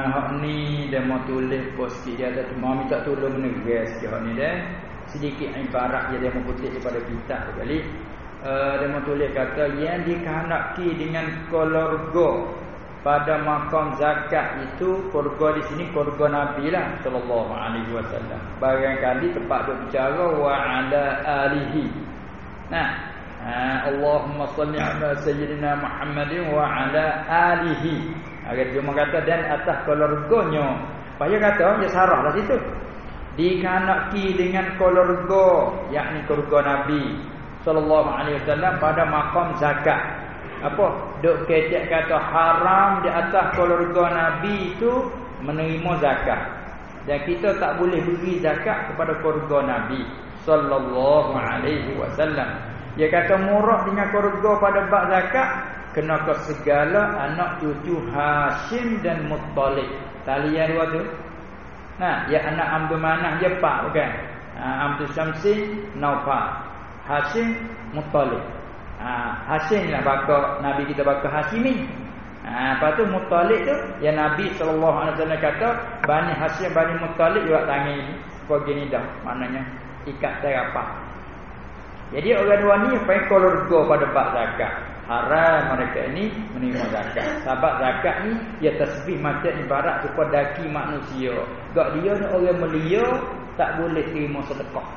hak ni dia mau tulis post dia ada mau minta tolong menegas sikit hak ni dah. Sedikit ibarat dia mau kutip daripada kitab kali. Dia mau tulis kata yang dikehendaki dengan keluarga pada makam zakat itu keluarga di sini keluarga Nabi lah sallallahu alaihi wasallam. Barangkali tempat duk bicara wa ala alihi. Nah, Allahumma salli ala sayyidina Muhammadin wa ala alihi. Agar dia kata dan atas keluarganya. Payah kata dia sarahlah situ. Dikehendaki dengan keluarga yakni keluarga Nabi sallallahu alaihi wasallam pada makam zakat. Apa? Duk kecek kata haram di atas keluarga Nabi itu menerima zakat. Dan kita tak boleh beri zakat kepada keluarga Nabi sallallahu alaihi wasallam. Dia kata murah dengan keluarga pada bab zakat kena ke segala anak cucu Hashim dan Muttalib. Talian dua tu. Nah, ya anak Abdul Manaf dia pak bukan? Abdul Syamsi Naufal. Hashim Muttalib. Hashim lah bakal Nabi kita bakal Hashimi. Lepas tu Muttalib tu yang Nabi SAW kata Bani Hashim Bani Muttalib juga tangan ni begini dah maknanya ikat terapah. Jadi orang dua ni apa keluarga pada bab zakat. Haram mereka ini menerima zakat. Sebab zakat ni ia tasbih macam ibarat kepada daki manusia. Gak dia ni orang melia tak boleh terima sedekah.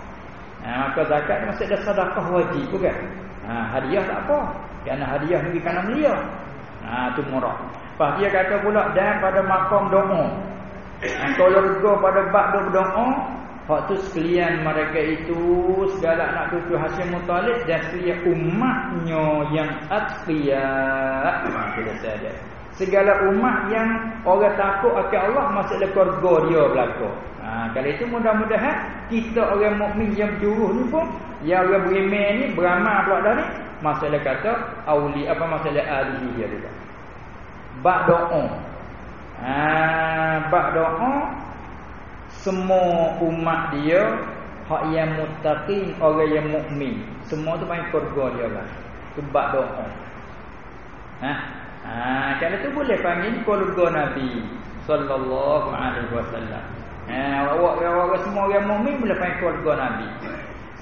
Maka zakat ni maksud dah sedekah wajib bukan? Hadiah tak apa. Kerana hadiah ni kerana melia. Tu murah. Lepas dia kata pula dan pada makam doa. Keluarga pada bab doa, hak tu sekalian mereka itu segala anak cucu Hashim Muttalib dan sekalian umatnya yang atqiya. Kita saja. Segala umat yang orang takut akan Allah maksudnya keluarga dia belaka. Kalau itu mudah-mudahan kita orang mukmin yang berjuruh ni pun yang orang beriman ni beramal pula dah ni masalah kata auli apa masalah alihi dia juga. Bab doa. Bab doa semua umat dia hak yang muttaqin orang yang mukmin semua tu main keluarga dia lah. Tu bab doa. Kalau tu boleh panggil keluarga Nabi sallallahu alaihi wasallam. Orang semua orang mukmin boleh panggil keluarga Nabi.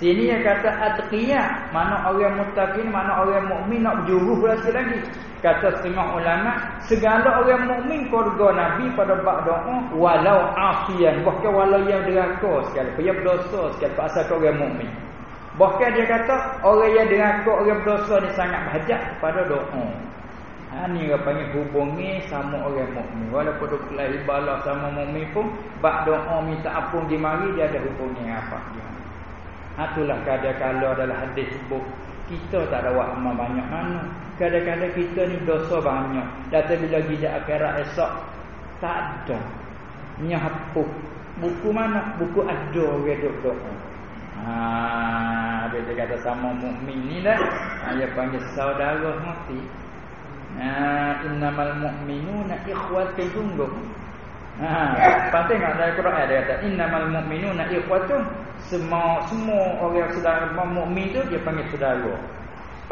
Sini yang kata atqiya, mana orang muttaqin, mana orang mukmin nak berjuruh pula sekali lagi. Kata setengah ulama, segala orang mukmin keluarga Nabi pada bab doa walau asian, bahkan walau yang deraka sekali, dia berdosa sekali pasal orang mukmin. Bahkan dia kata orang yang deraka, orang berdosa ni sangat berhajat pada doa. Ni orang panggil hubungi sama orang mukmin. Walaupun dia kelahi balas sama mukmin pun bab doa minta ampun di mari dia ada hubungi apa dia. Itulah kadang-kadang dalam hadis sebut kita tak ada buat amal banyak mana. Kadang-kadang kita ni dosa banyak. Datang bila gijak akhirat esok tak ada. Nyahapuh. Buku mana? Buku ada orang duk doa. Dia kata sama mukmin ni lah. Dia panggil saudara mati. Innamal mu'minuna ikhwatun sungguh. Penting tak dalam Quran dia kata innamal mu'minuna ikhwatun. Semua orang saudara mukmin tu dia panggil saudara.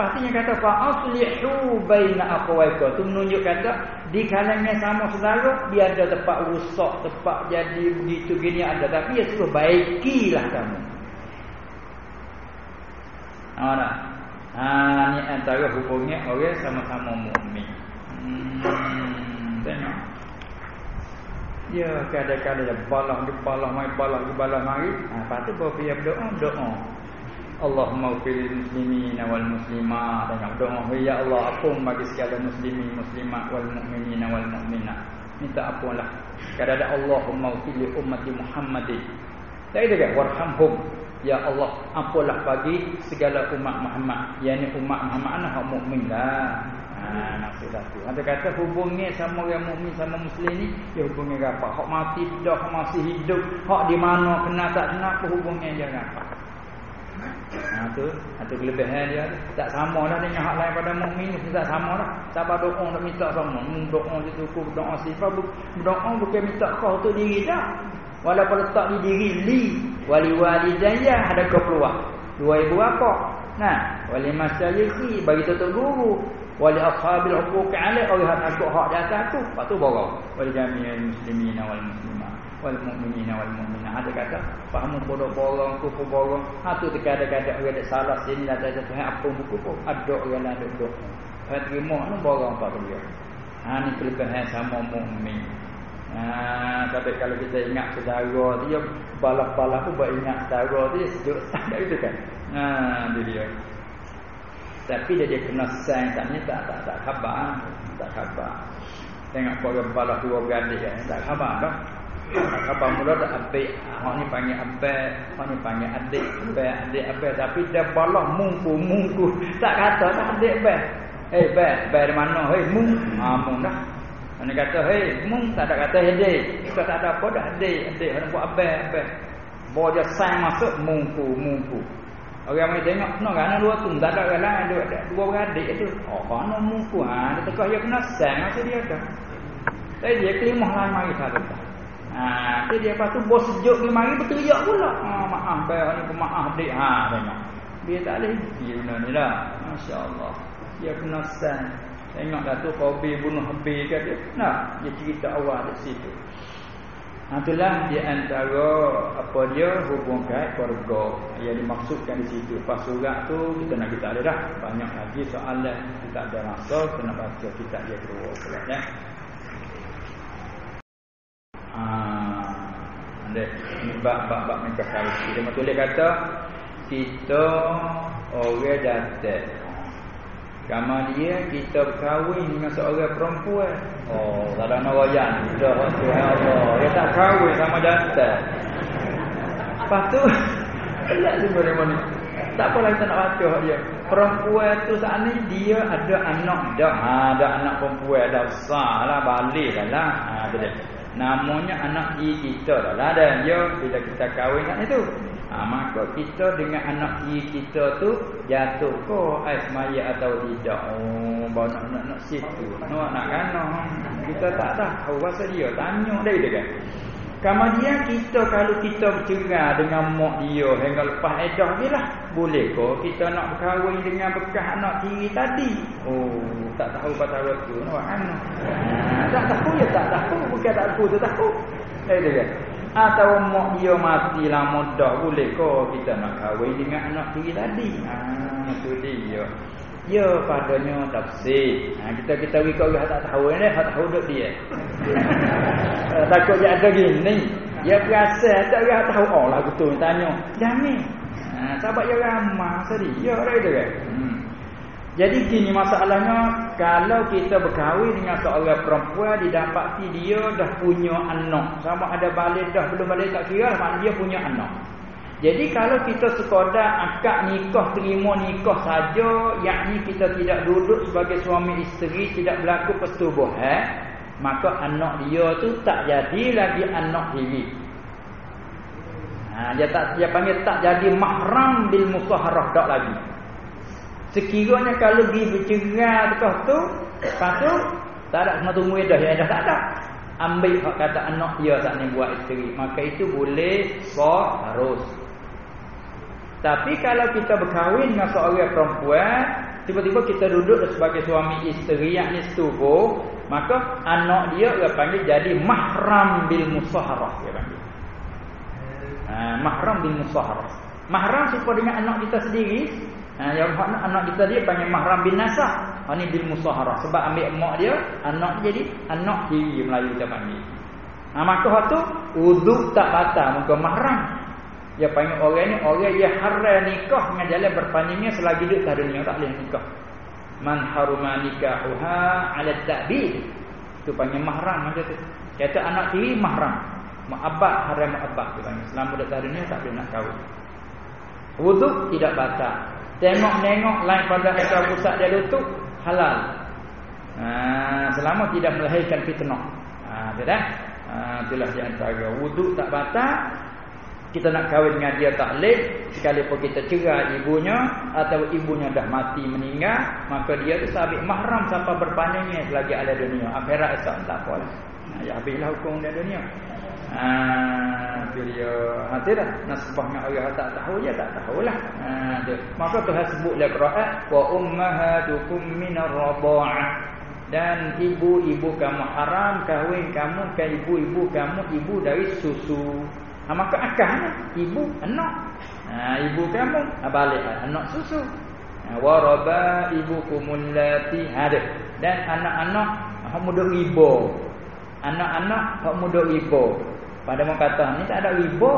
Pastinya kata fa aslihu baina aqwaikum. Tu menunjuk kata di kalangan sama saudara dia ada tempat rusak, tempat jadi begitu gini ada tapi dia suruh baikilah kamu. Ni antara hubungnya orang sama-sama mukmin. Tengok. Ya kadang-kadang balah mari. Patut bawa dia berdoa. Allahumma ighfir lil muslimina wal muslimat. Tengok doa ya Allah ampun bagi segala muslimin muslimat wal mukminina wal mukminat. Minta ampunlah. Kadang-kadang Allahumma ighfir li ummati Muhammadin. Tak ada ke warhamhum. Ya Allah ampunlah bagi segala umat Muhammad. Yakni umat Muhammad anak mukmin lah. Maksudnya tu. Ada kata hubungnya sama orang mukmin sama muslim ni, dia hubungnya rapat. Hak mati dah, hak masih hidup, hak di mana kena tak kena apa hubungnya dia rapat. Tu kelebihan dia. Tak sama dah dengan hak lain pada mukmin ni, tak sama dah. Sabar doa nak minta sama. Doa itu cukup doa sifat berdoa bukan minta kau tu diri dah. Walaupun letak di diri li wali walidayah ada keperluan. 2000 apa? Wali masyayikhi bagi tutup guru. Wali ashabil huquq 'alai orang takut hak di atas tu. Lepas tu borong. Wal jami'il muslimina wal muslimat wal mu'minina wal mu'minat. Ada kata faham bodoh borong kupu borong. Ha tu terkadang-kadang orang ada salah sini ada Tuhan apa buku pun. Ada orang ada dok. Hak terima tu borong apa dia. Ha ni kelebihan sama mukmin. Tapi kalau kita ingat saudara dia balak-balak tu buat ingat saudara dia sejuk tak ada itu kan. Dia. Tapi dia kena sang tak khabar, tak khabar. Tengok orang balak dua beradik kan, tak khabar dah. Tak khabar mula dah abik, hak ni panggil abik, hak ni panggil adik, abik tapi dia balak mungku. Tak kata tak adik abik. Abik dari mana? Mung. Mung dah. Mana kata mung tak ada kata adik. Kita tak ada apa dah adik orang buat abik. Bawa dia sang masuk mungku. Orang mai tengok kena kan dua tu tak ada orang lain dua beradik tu. Mana mungku dia tekah dia kena sang masa dia dah. Tapi dia kelimah lain mari satu. Tu dia lepas tu bos sejuk ni mari berteriak pula. Maaf bayar ni pemaaf adik. Tengok. Dia tak boleh dia benda ni dah. Masya-Allah. Dia kena sang. Tengok dah tu Qabil bunuh Habil ke dia. Nah, dia cerita awal di situ. Itulah di antara apa dia hubungkan keluarga yang dimaksudkan di situ. Pas surat tu kita nak kita ada dah banyak lagi soalan kita ada rasa kena baca kitab dia kedua pula ya. Ini bab mereka kali. Dia tulis kata kita orang datang. Kamar dia kita berkahwin dengan seorang perempuan. Tak ada nawayan. Dah Allah. Dia tak kahwin sama jantan. Lepas tu elak sebenarnya. Tak apalah kita nak baca dia. Perempuan tu saat ni dia ada anak dah. Ada anak perempuan dah besar lah, balik dah lah. Namanya anak kita dah lah dan dia bila kita kahwin kat situ. Maka kita dengan anak kita tu jatuh ke ais maya atau tidak. Bawa nak situ. Nak kena. Kita tak tahu pasal dia. Tanya dia kan. Kemudian kita kalau kita bercerai dengan mak dia hingga lepas edah dia lah. Boleh ke kita nak berkahwin dengan bekas anak tiri tadi? Tak tahu pasal tu. Nak kena. Tak tahu ya tak tahu. Bukan tak tahu tu tahu. Dia kan. Atau mak dia mati lama dah boleh ke kita nak kahwin dengan anak tiri tadi. Itu dia. Ya padanya tafsir. Kita bagi kau orang tak tahu ni, tak tahu duk dia. Takut dia ada gini. Dia berasa tak orang tahu lah betul tanya. Jamin. Sahabat dia ramah sedih. Ya ada kan. Jadi gini masalahnya kalau kita berkahwin dengan seorang perempuan didapati dia dah punya anak. Sama ada balik dah belum balik tak kira maknanya dia punya anak. Jadi kalau kita sekadar akad nikah terima nikah saja yakni kita tidak duduk sebagai suami isteri tidak berlaku persetubuhan maka anak dia tu tak jadi lagi anak diri. Dia panggil tak jadi mahram bil musaharah dak lagi. Sekiranya kalau pergi bercerai dekat tu, lepas tu tak ada kena tunggu dah, ya dah tak ada. Ambil hak kata anak dia tak ni buat isteri, maka itu boleh sah harus. Tapi kalau kita berkahwin dengan seorang perempuan, tiba-tiba kita duduk sebagai suami isteri yakni setubuh, maka anak dia panggil jadi mahram bil musaharah dia panggil. Mahram bil musaharah. Mahram supaya dengan anak kita sendiri. Yang anak kita dia panggil mahram bin nasab. Ini bil musaharah sebab ambil mak dia, anak jadi anak diri Melayu kita panggil. Maka hak tu wuduk tak batal muka mahram. Dia panggil orang ni orang yang haram nikah dengan jalan berpanjangnya selagi hidup dah dunia tak boleh nikah. Man haruma nikahuha 'ala ta'bid. Tu panggil mahram macam tu. Kata anak tiri mahram. Ma'abad haram ma'abad tu panggil. Selama hidup dah dunia tak boleh nak kahwin. Wuduk tidak batal. Tengok-nengok lain pada ekor pusat dia lutut halal. Selama tidak melahirkan fitnah. Betul? Itulah di antara wuduk tak batal. Kita nak kahwin dengan dia tak leh, sekalipun kita cerai ibunya atau ibunya dah mati meninggal, maka dia tu sabit mahram sampai berpanjangnya selagi ada dunia. Akhirat esok tak apa lah. Ya habislah hukum dia dunia. Tu dia. Tu dah nasbah dengan orang tak tahu je tak tahulah. Tu. Maka Tuhan sebut dalam Quran wa ummahatukum minar radha'ah. Dan ibu-ibu kamu haram kahwin kamu ke ibu-ibu kamu ibu dari susu. Maka akahnya ibu anak. Ibu kamu balik anak susu. Wa rabaibukumul lati ada. Dan anak-anak hak muda riba. Anak-anak hak muda riba. Pada orang kata ni tak ada riba.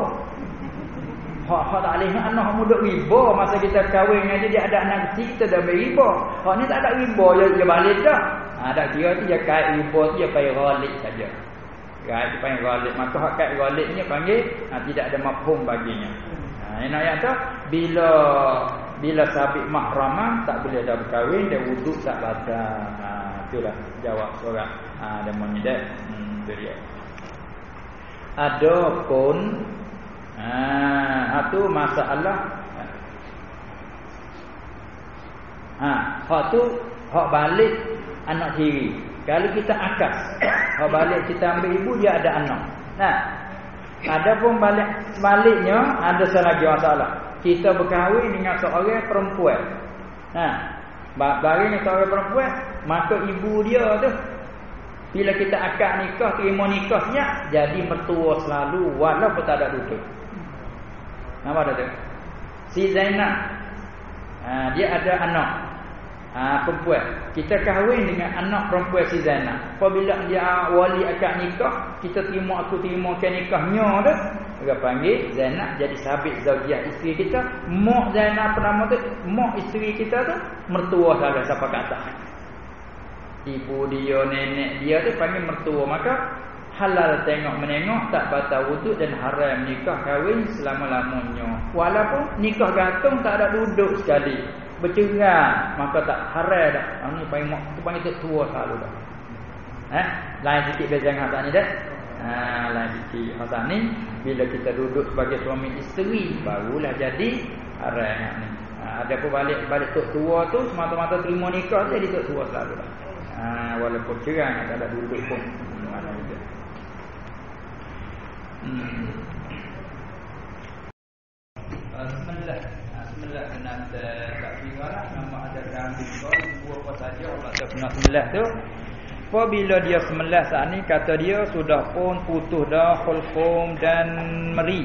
Hak tak boleh anak hak muda riba. Masa kita kahwin dengan dia ada anak kecil kita dah beriba. Hak ni tak ada riba dia balik dah. Tak kira tu dia kait riba tu dia panggil ghalib saja. Kait panggil ghalib. Maka hak kait ghalib ni panggil tidak ada mafhum baginya. Ini ayat tu bila sabit mahramah tak boleh dah berkahwin dan wuduk tak batal. Itulah jawab sorak. Ada menyedak. Tu dia. Adapun tu masalah hak tu hak balik anak tiri. Kalau kita akas hak balik kita ambil ibu dia ada anak. Adapun balik sebaliknya ada selagi masalah. Kita berkahwin dengan seorang perempuan. Baginya seorang perempuan, maka ibu dia tu bila kita akad nikah, terima nikah siap, jadi mertua selalu walaupun tak ada duduk. Nampak tak tu? Si Zainab dia ada anak perempuan. Kita kahwin dengan anak perempuan si Zainab. Apabila dia wali akad nikah, kita terima aku terima ke nikahnya tu, kita panggil Zainab jadi sabit zaujiah isteri kita. Mak Zainab nama tu, mak isteri kita tu mertua salah siapa kata. Ibu dia, nenek dia tu panggil mertua. Maka halal tengok menengok, tak batal wuduk dan haram nikah kahwin selama-lamanya. Walaupun nikah gantung tak ada duduk sekali, bercerai, maka tak haram dah. Ni panggil tu tua selalu dah. Lain sikit beza dengan hak ni dah. Lain sikit hak ni bila kita duduk sebagai suami isteri barulah jadi haram ni. Ada pun balik tok tua tu semata-mata terima nikah jadi tok tua selalu dah. Walaupun cerai tak ada duduk pun mana juga. Bismillah kena tak kiralah nama ada kambing kau buat apa saja Allah tak pernah sembelih tu. Apabila dia sembelih saat ni kata dia sudah pun putus dah hulqum dan meri.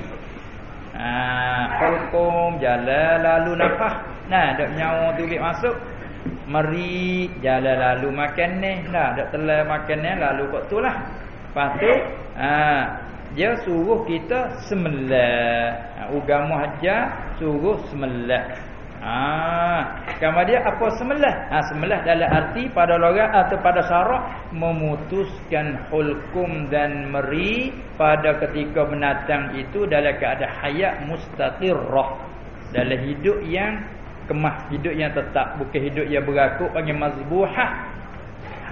Hulqum jalan lalu nafas. Dak nyawa tu pergi masuk. Meri jalan lalu makan ni. Dak telan makan ni lalu kok tu lah. Lepas tu dia suruh kita sembelih. Agama hajar suruh sembelih. Kamu dia apa sembelih? Sembelih dalam arti pada logat atau pada syarak memutuskan hulkum dan meri pada ketika binatang itu dalam keadaan hayat mustaqirrah, dalam hidup yang kemah, hidup yang tetap, bukan hidup yang berakuk, panggil mazbuhah,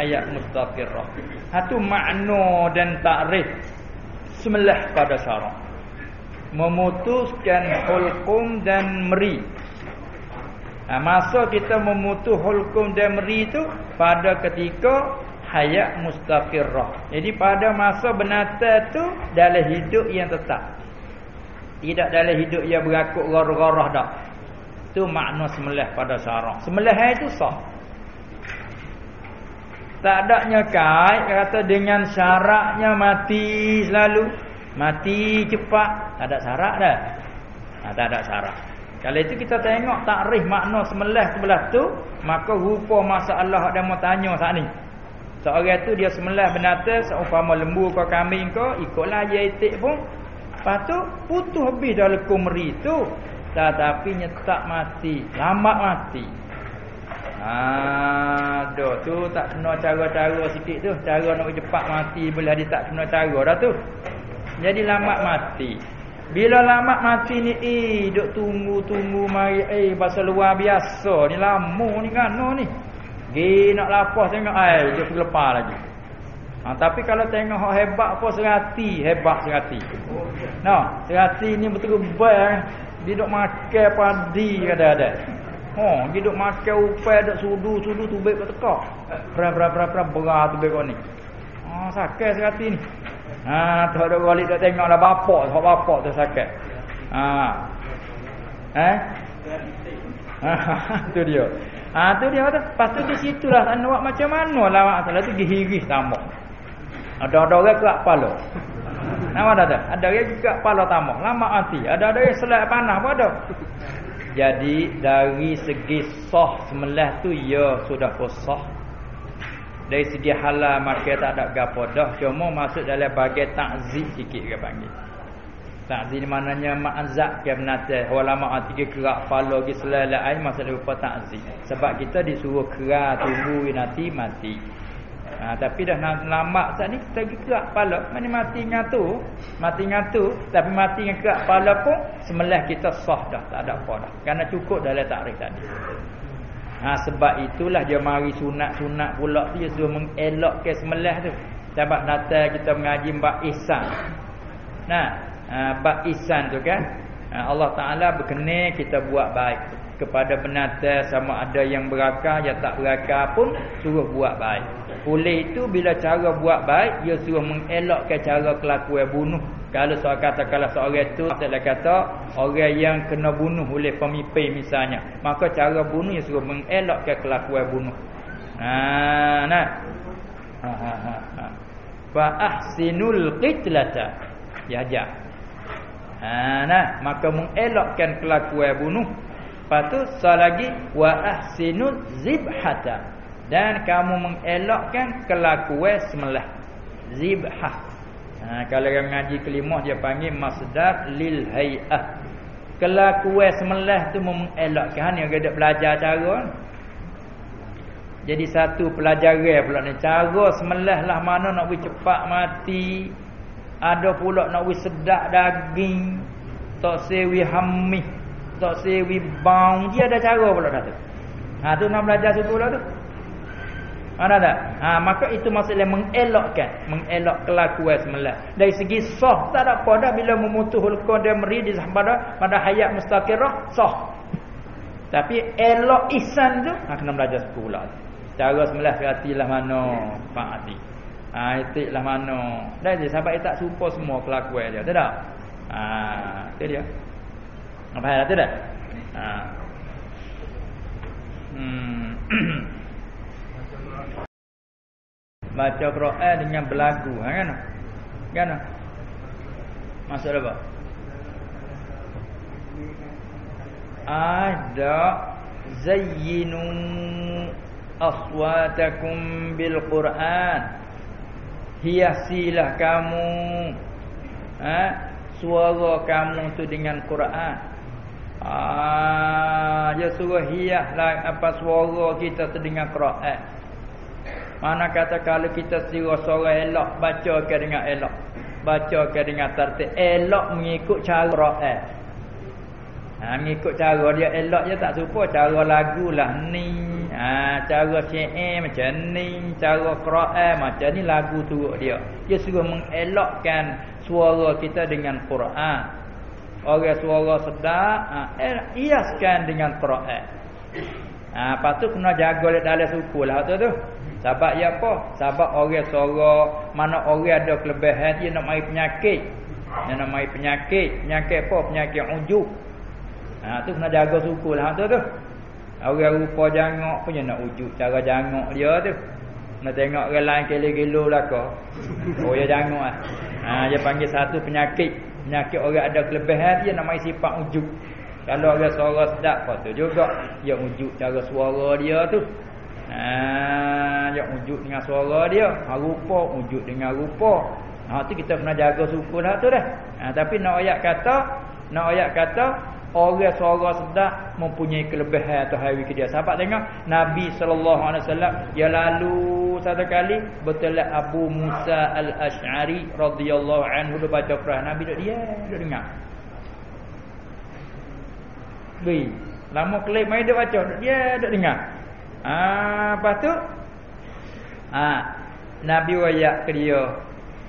hayat mustaqirrah. Itu makna dan takrif sembelih pada syarak, memutuskan hulkum dan meri. Masa kita memutus hulkum dan meri itu pada ketika hayat mustaqirrah. Jadi pada masa binatang tu dalam hidup yang tetap, tidak dalam hidup yang berakuk garah-garah dah. Itu makna sembelih pada syarak. Sembelih itu sah. Tak adanya kait kata dengan syaratnya mati selalu, mati cepat, tak ada syarat dah. Tak ada syarat. Kalau itu kita tengok takrif makna sembelih sebelah tu, maka rupa masalah yang mau tanya saat ni. Seorang tu dia sembelih binatang seumpama lembu ke kambing ke, ikutlah dia itik pun. Lepas tu putus habis dalam kumri tu. Tetapi nyetak mati, lambat mati. Tu tak kena cara-cara sikit tu. Cara nak cepat mati boleh dia tak kena cara dah tu. Jadi lambat mati. Bila lambat mati ni duk tunggu mari pasal luar biasa ni lama ni kan ni. Nak lapar tengok dia terlepas lagi. Tapi kalau tengok hak hebat apa serati, hebat serati. Serati ni betul baik. Dia duk makan padi kadang-kadang. Dia duk makan upai, duk sudu tu baik kat tekak. Berat tu baik kau ni. Sakit serati ni. Tak ada balik tak tengoklah bapak tu sakit. Tu dia. Tu dia tu. Lepas tu di situlah nak macam mana lawak salah tu dihiris tambah. Ada orang kerak kepala. Nampak tak? Ada orang kerak kepala tambah. Lama mati. Ada yang selak panah pun ada. Jadi dari segi sah sembelih tu ya sudah sah. Dari segi halal maka tak ada gapo dah. Cuma masuk dalam bahagian takzib sikit ke panggil. Takzib maknanya ma'azab ke benatang. Ulama tiga kerak kepala ke selai-lai masuk lupa takzib. Sebab kita disuruh kerak tubuh nanti mati. Tapi dah lamak saat ni kita pergi kerak kepala. Mana mati ngatu. Tapi mati dengan kerak kepala pun sembelih kita sah dah. Tak ada apa dah. Kerana cukup dalam takrif tadi. Sebab itulah dia mari sunat-sunat pula tu. Dia suruh mengelakkan sembelih tu. Sebab datang kita mengaji bab ihsan. Bab ihsan tu kan. Allah Ta'ala berkenan kita buat baik kepada binatang, sama ada yang berakal yang tak berakal pun suruh buat baik. Oleh itu bila cara buat baik dia suruh mengelakkan cara kelakuan bunuh. Kalau seorang itu saya kata orang yang kena bunuh oleh pemimpin misalnya, maka cara bunuh dia suruh mengelakkan kelakuan bunuh. Fa ahsinul qitlata jaja. Maka mengelakkan kelakuan bunuh. Lepas tu lagi wa ahsinuz zibhata, dan kamu mengelakkan kelakuan sembelih. Zibhah. Kalau orang ngaji kelimah dia panggil masdar lil hay'ah. Kelakuan sembelih tu mengelakkan. Ni orang belajar cara. Jadi satu pelajaran pula ni, cara sembelih lah mana nak bagi cepat mati. Ada pula nak bagi sedap daging, tak sewi hamih, tak sewi bau. Dia ada cara pula dah tu. Tu nak belajar situ lah tu. Ada tak? Maka itu maksudnya mengelak kelakuan sembelih. Dari segi sah tak ada apa dah bila memutus hulka dia meridis pada hayat mustaqirah sah. Tapi elok ihsan tu kena belajar situ pula. Cara sembelih hatilah mana Pak Hati. Itiklah mana. Dan dia sahabat dia tak serupa semua kelakuan dia. Tak tak? Itu dia. Apa hal tu dah? Baca Quran dengan berlagu, kan? Kan? Maksud apa? Ada zayyinu aswatakum bil Quran. Hiasilah kamu suara kamu tu dengan Quran. Dia suruh hiaslah apa suara kita tu dengan Quran. Mana kata kalau kita suara elok, bacakan dengan elok, bacakan dengan tertib, elok mengikut cara Quran. Mengikut cara dia elok je tak serupa cara lagu lah ni. Cara syair macam ni, cara Quran macam ni, lagu turut dia. Dia suruh mengelokkan suara kita dengan Quran. Orang suara sedap, hiaskan dengan Quran. Lepas tu kena jaga dalam suku lah tu. Sebab ya apa? Sebab orang suara, mana orang ada kelebihan dia nak mari penyakit. Dia nak mari penyakit. Penyakit apa? Penyakit ujub. Tu kena jaga suku lah tu. Orang rupa jangok pun dia nak ujub cara jangok dia tu. Nak tengok orang lain gelo-gelo belaka. Dia jangok lah. Dia panggil satu penyakit. Penyakit orang ada kelebihan dia nak mari sifat ujub. Kalau orang suara sedap apa tu juga dia ujub cara suara dia tu. Dia ujub dengan suara dia. Rupa ujub dengan rupa. Tu kita kena jaga suku lah tu dah. Tapi nak ayat kata orang suara sedap mempunyai kelebihan atau hari ke dia. Sahabat tengok Nabi SAW dia lalu satu kali betul Abu Musa al-Ash'ari radhiyallahu anhu dia baca Quran. Nabi dia dengar. Lama kelip mai dia baca, dia dengar. Lepas tu Nabi wayak ke dia,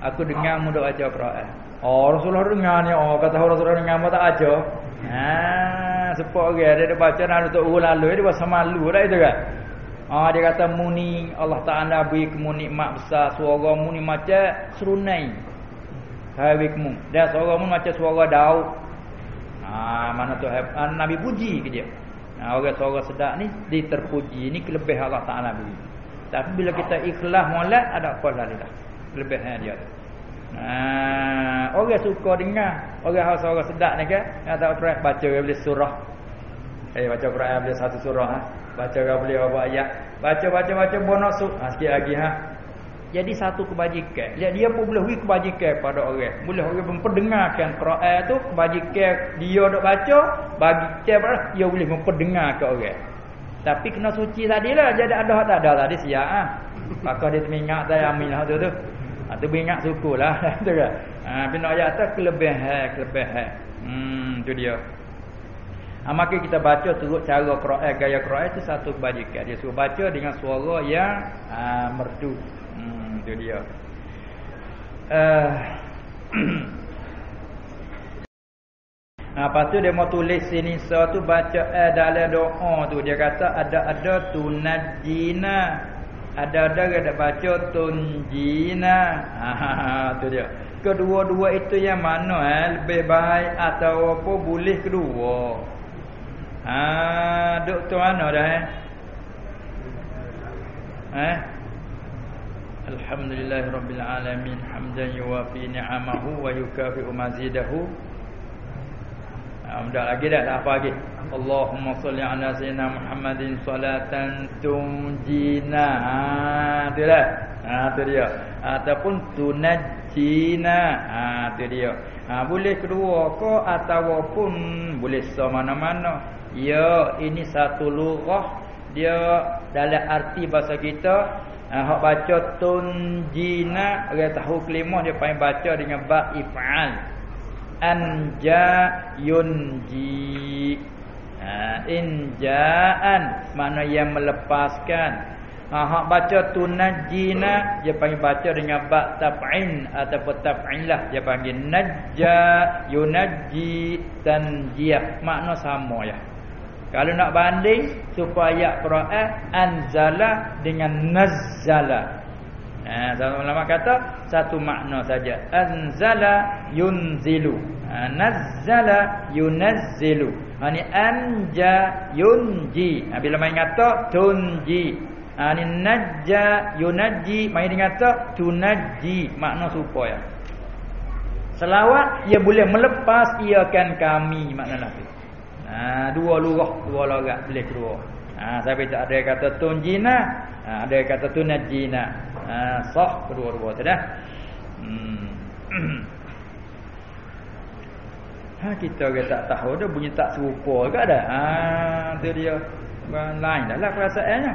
aku dengar mu duk baca Quran. Rasulullah dengar ni. Kata Rasulullah dengar mu tak aja. Sebab orang dia baca lalu tu lalu dia rasa malu dah itu kan. Dia kata muni Allah Taala beri kamu nikmat besar, suara muni macam serunai. Hawikmu. Dan suaramu macam suara Daud. Mana tu Nabi puji ke dia. Orang suara sedap ni diterpuji. Ini kelebihan Allah Taala beri. Tapi bila kita ikhlas molek ada apa lagi dah. Kelebihan dia tu. Orang suka dengar orang suara sedap ni kan. Tak pernah baca boleh surah. Baca Quran boleh satu surah Baca boleh berapa ayat. Baca bonus sikit lagi Jadi satu kebajikan. Dia pun boleh beri kebajikan pada orang. Boleh orang memperdengarkan Quran tu, kebajikan dia dok baca, bagi dia boleh memperdengarkan orang. Tapi kena suci tadilah, jadi ada tak ada tadi siap Maka dia teringat saya amin tu. Tu beringat syukurlah tu kan. Bina ayat tu kelebihan. Tu dia. Maka kita baca turut cara Quran, gaya Quran itu satu kebajikan. Dia suruh baca dengan suara yang merdu. Itu dia. Lepas tu dia mau tulis sini tu baca dalam doa tu dia kata ada tunajina. Ada dia baca tunjina. Tu dia. Kedua-dua itu yang mana lebih baik atau apa boleh kedua. Duk tu mana dah Alhamdulillahirabbil alamin hamdan yuwafi ni'amahu wa yukafi'u mazidahu. Dah lagi dah tak apa lagi. Allahumma salli ala sayyidina Muhammadin salatan tunjina. Tu dah. Tu dia. Ataupun tunajjina. Tu dia. Boleh kedua ke ataupun boleh semana-mana. Ya, ini satu lughah. Dia dalam arti bahasa kita hak baca tunjina, orang tahu kelimah dia panggil baca dengan ba if'al. Anja yunji. Injaan makna yang melepaskan. Hak baca tunajjina dia panggil baca dengan ba taf'in ataupun taf'ilah, dia panggil najja yunajji tanjiyah, makna sama ya. Kalau nak banding supaya Quran anzala dengan nazzala. Sama ulama kata satu makna saja. Anzala yunzilu. Nazzala yunazzilu. Ni anja yunji. Bila main kata tunji. Ni najja yunajji, main kata tunajji, makna supaya. Selawat ia boleh melepas iakan kami, makna Nabi. Dua lurah, dua logat boleh kedua. Sampai tak ada yang kata tunjina, ada yang kata tunajjina. Sah kedua-dua tu dah. Kita orang tak tahu dah bunyi tak serupa ke ada. Tu dia. Lain dah lah perasaannya.